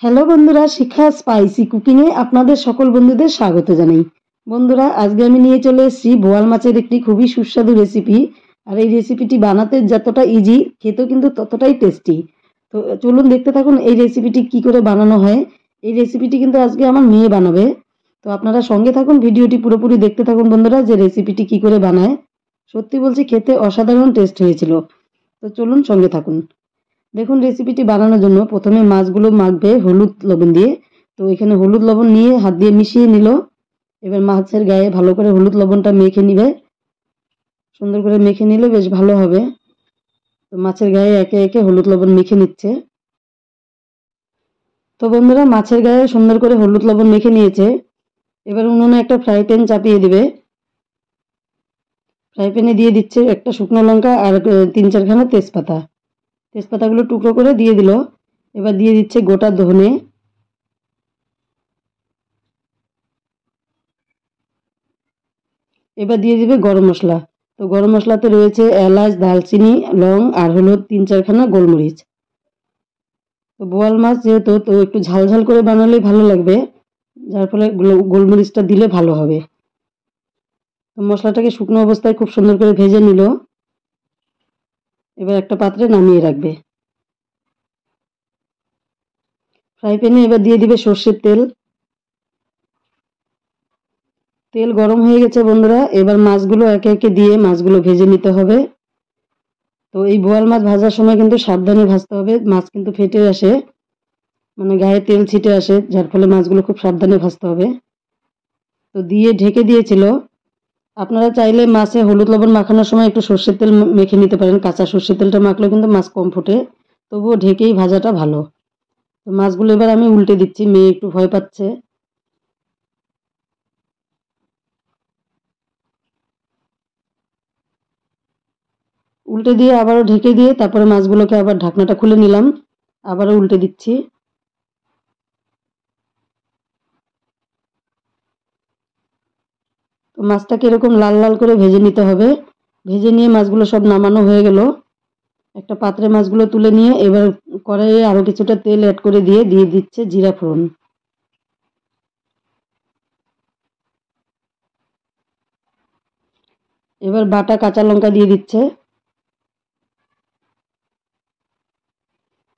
Hello বন্ধুরা, শিখা spicy কুকিংয়ে আপনাদের সকল বন্ধুদের স্বাগত জানাই। বন্ধুরা, আজকে আমি নিয়ে চলে এসেছি বোয়াল মাছের একটি খুবই সুস্বাদু রেসিপি। আর এই রেসিপিটি বানাতে যতটা ইজি, খেতেও কিন্তু ততটাই টেস্টি। তো চলুন দেখতে থাকুন এই রেসিপিটি কি করে বানানো হয়। এই রেসিপিটি কিন্তু আজকে আমার মেয়ে বানাবে। তো আপনারা সঙ্গে থাকুন, ভিডিওটি পুরোপুরি দেখতে থাকুন বন্ধুরা, যে রেসিপিটি কি করে বানায়। সত্যি বলছি, খেতে অসাধারণ টেস্ট হয়েছিল। তো চলুন সঙ্গে থাকুন। দেখুন, রেসিপিটি বানানোর জন্য প্রথমে মাছগুলো মাখবে হলুদ লবণ দিয়ে। তো এখানে হলুদ লবণ নিয়ে হাত দিয়ে মিশিয়ে নিল। এবার মাছের গায়ে ভালো করে হলুদ লবণটা মেখে নিবে। সুন্দর করে মেখে নিলে বেশ ভালো হবে। তো মাছের গায়ে একে একে হলুদ লবণ মেখে নিচ্ছে। তো বন্ধুরা, মাছের গায়ে সুন্দর করে হলুদ লবণ মেখে নিয়েছে। এবার উনুনে একটা ফ্রাই প্যান চাপিয়ে দিবে। ফ্রাই প্যানে দিয়ে দিচ্ছে একটা শুকনো লঙ্কা আর 3-4খানা তেজপাতা। তেজপাতাগুলো টুকরো করে দিয়ে দিল। এবার দিয়ে দিচ্ছে গোটা ধনে। এবার দিয়ে দিবে গরম মশলা। তো গরম মশলাতে রয়েছে এলাচ, দারচিনি, লং আর হলো 3-4খানা গোলমরিচ। তো বোয়াল মাছ যেহেতু, তো একটু ঝাল ঝাল করে বানালেই ভালো লাগবে, যার ফলে গোলমরিচটা দিলে ভালো হবে। তো মশলাটাকে শুকনো অবস্থায় খুব সুন্দর করে ভেজে নিল। এবার একটা পাত্রে নামিয়ে রাখবে। ফ্রাই প্যানে এবার দিয়ে দিবে সর্ষের তেল। তেল গরম হয়ে গেছে বন্ধুরা, এবার মাছগুলো একে একে দিয়ে মাছগুলো ভেজে নিতে হবে। তো এই বোয়াল মাছ ভাজার সময় কিন্তু সাবধানে ভাজতে হবে, মাছ কিন্তু ফেটে আসে, মানে গায়ে তেল ছিটে আসে, যার ফলে মাছগুলো খুব সাবধানে ভাজতে হবে। তো দিয়ে ঢেকে দিয়েছিল। আপনারা চাইলে মাছে হলুদ লবণ মাখানোর সময় একটু সর্ষের তেল মেখে নিতে পারেন। কাঁচা সর্ষের তেলটা মাখলেও কিন্তু মাছ কম ফোটে, তবুও ঢেকেই ভাজাটা ভালো। তো মাছগুলো এবার আমি উল্টে দিচ্ছি, মেয়ে একটু ভয় পাচ্ছে। উল্টে দিয়ে আবারও ঢেকে দিয়ে তারপরে মাছগুলোকে আবার ঢাকনাটা খুলে নিলাম, আবারও উল্টে দিচ্ছি। তো মাছটাকে এরকম লাল লাল করে ভেজে নিতে হবে। ভেজে নিয়ে মাছগুলো সব নামানো হয়ে গেল। একটা পাত্রে মাছগুলো তুলে নিয়ে এবার কড়াইয়ে আরো কিছুটা তেল অ্যাড করে দিয়ে দিয়ে দিচ্ছে জিরা ফোড়ন। এবার বাটা কাঁচা লঙ্কা দিয়ে দিচ্ছে।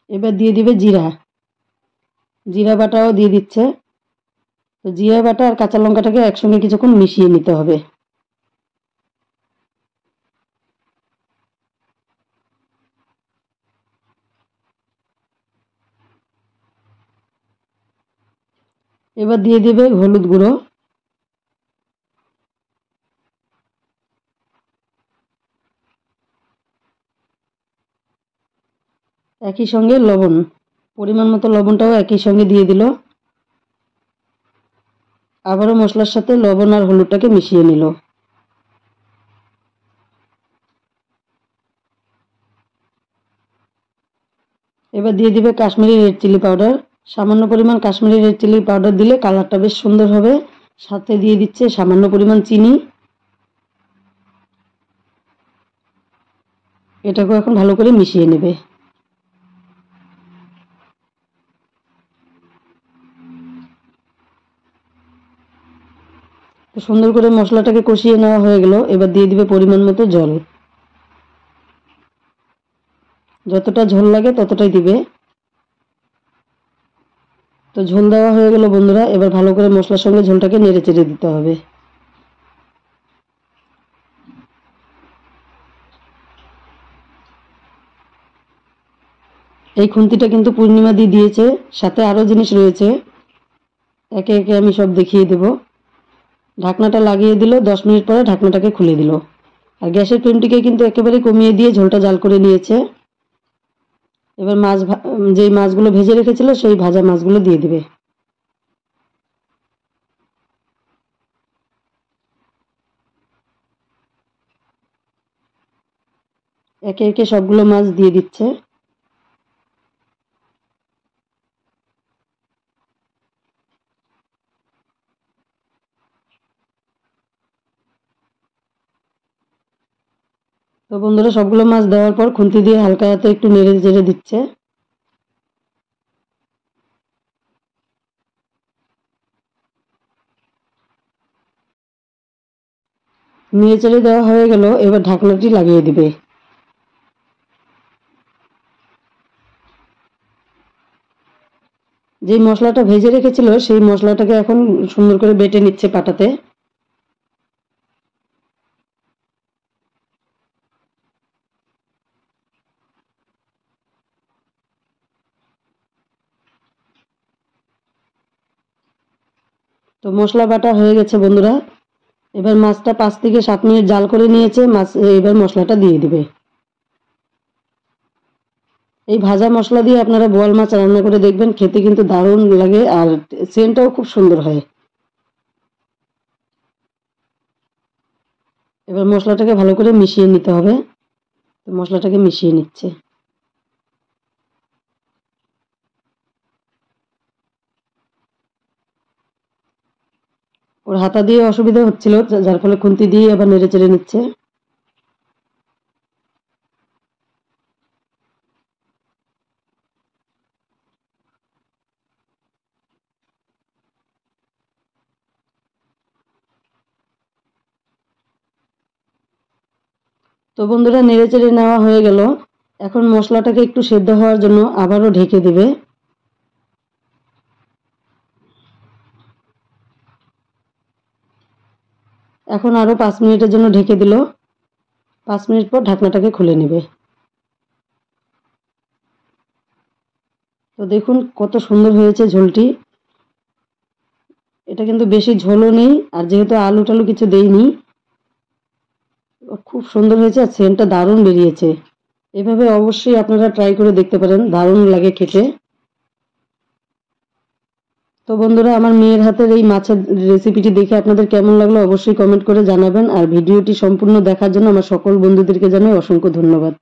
এবার দিয়ে দিবে জিরা, জিরা বাটাও দিয়ে দিচ্ছে। তো জিরা বাটা আর কাঁচা লঙ্কাটাকে একসঙ্গে কিছুক্ষণ মিশিয়ে নিতে হবে। এবার দিয়ে দিবে হলুদ গুঁড়ো। একই সঙ্গে লবণ, পরিমাণ মতো লবণটাও একই সঙ্গে দিয়ে দিল। আবারও মশলার সাথে লবণ আর হলুদটাকে মিশিয়ে নিল। এবার দিয়ে দিবে কাশ্মীরি রেড চিলি পাউডার। সামান্য পরিমাণ কাশ্মীরি রেড চিলি পাউডার দিলে কালারটা বেশ সুন্দর হবে। সাথে দিয়ে দিচ্ছে সামান্য পরিমাণ চিনি। এটাকেও এখন ভালো করে মিশিয়ে নেবে। তো সুন্দর করে মশলাটাকে কষিয়ে নেওয়া হয়ে গেল। এবার দিয়ে দিবে পরিমাণ মতো জল। যতটা ঝোল লাগে ততটাই দিবে। তো ঝোল দেওয়া হয়ে গেল বন্ধুরা, এবার ভালো করে মশলার সঙ্গে ঝোলটাকে নেড়ে চেড়ে দিতে হবে। এই খুন্তিটা কিন্তু পূর্ণিমা দি দিয়েছে, সাথে আরও জিনিস রয়েছে, একে একে আমি সব দেখিয়ে দেব। ঢাকনাটা লাগিয়ে দিল, 10 মিনিট পরে ঢাকনাটাকে খুলে দিল। আর গ্যাসের ফ্লেমটিকে কিন্তু একেবারে কমিয়ে দিয়ে ঝোলটা জাল করে নিয়েছে। এবার যেই মাছগুলো ভেজে রেখেছিল সেই ভাজা মাছগুলো দিয়ে দিবে। একে একে সবগুলো মাছ দিয়ে দিচ্ছে। তো বন্ধুরা, সবগুলো মাছ দেওয়ার পর খুন্তি দিয়ে হালকা হাতে একটু নেড়ে চেড়ে দিচ্ছে। নেড়েচেড়ে দেওয়া হয়ে গেল, এবার ঢাকনাটি লাগিয়ে দিবে। যে মশলাটা ভেজে রেখেছিল সেই মশলাটাকে এখন সুন্দর করে বেটে নিচ্ছে পাটাতে। তো মশলা বাটা হয়ে গেছে বন্ধুরা। এবার মাছটা 5 থেকে 7 মিনিট জাল করে নিয়েছে মাছ, এবার মশলাটা দিয়ে দিবে। এই ভাজা মশলা দিয়ে আপনারা বোয়াল মাছ রান্না করে দেখবেন, খেতে কিন্তু দারুণ লাগে আর সেন্টটাও খুব সুন্দর হয়। এবার মশলাটাকে ভালো করে মিশিয়ে নিতে হবে। তো মশলাটাকে মিশিয়ে নিচ্ছে। ওর হাতা দিয়ে অসুবিধা হচ্ছিল, যার ফলে খুন্তি দিয়ে আবার নেড়ে চেড়ে নিচ্ছে। তো বন্ধুরা নেড়ে চেড়ে নেওয়া হয়ে গেল। এখন মশলাটাকে একটু সেদ্ধ হওয়ার জন্য আবারও ঢেকে দেবে। এখন আরো 5 মিনিটের জন্য ঢেকে দিল। 5 মিনিট পর ঢাকনাটাকে খুলে নেবে। তো দেখুন কত সুন্দর হয়েছে ঝোলটি। এটা কিন্তু বেশি ঝোলও নেই, আর যেহেতু আলু টালু কিছু দেইনি, খুব সুন্দর হয়েছে আর সেন্টটা দারুণ বেরিয়েছে। এভাবে অবশ্যই আপনারা ট্রাই করে দেখতে পারেন, দারুণ লাগে খেতে। তো বন্ধুরা, আমার মেয়ের হাতের এই মাছের রেসিপিটি দেখে আপনাদের কেমন লাগলো অবশ্যই কমেন্ট করে জানাবেন, আর ভিডিওটি সম্পূর্ণ দেখার জন্য আমার সকল বন্ধুদেরকে জানাই অসংখ্য ধন্যবাদ।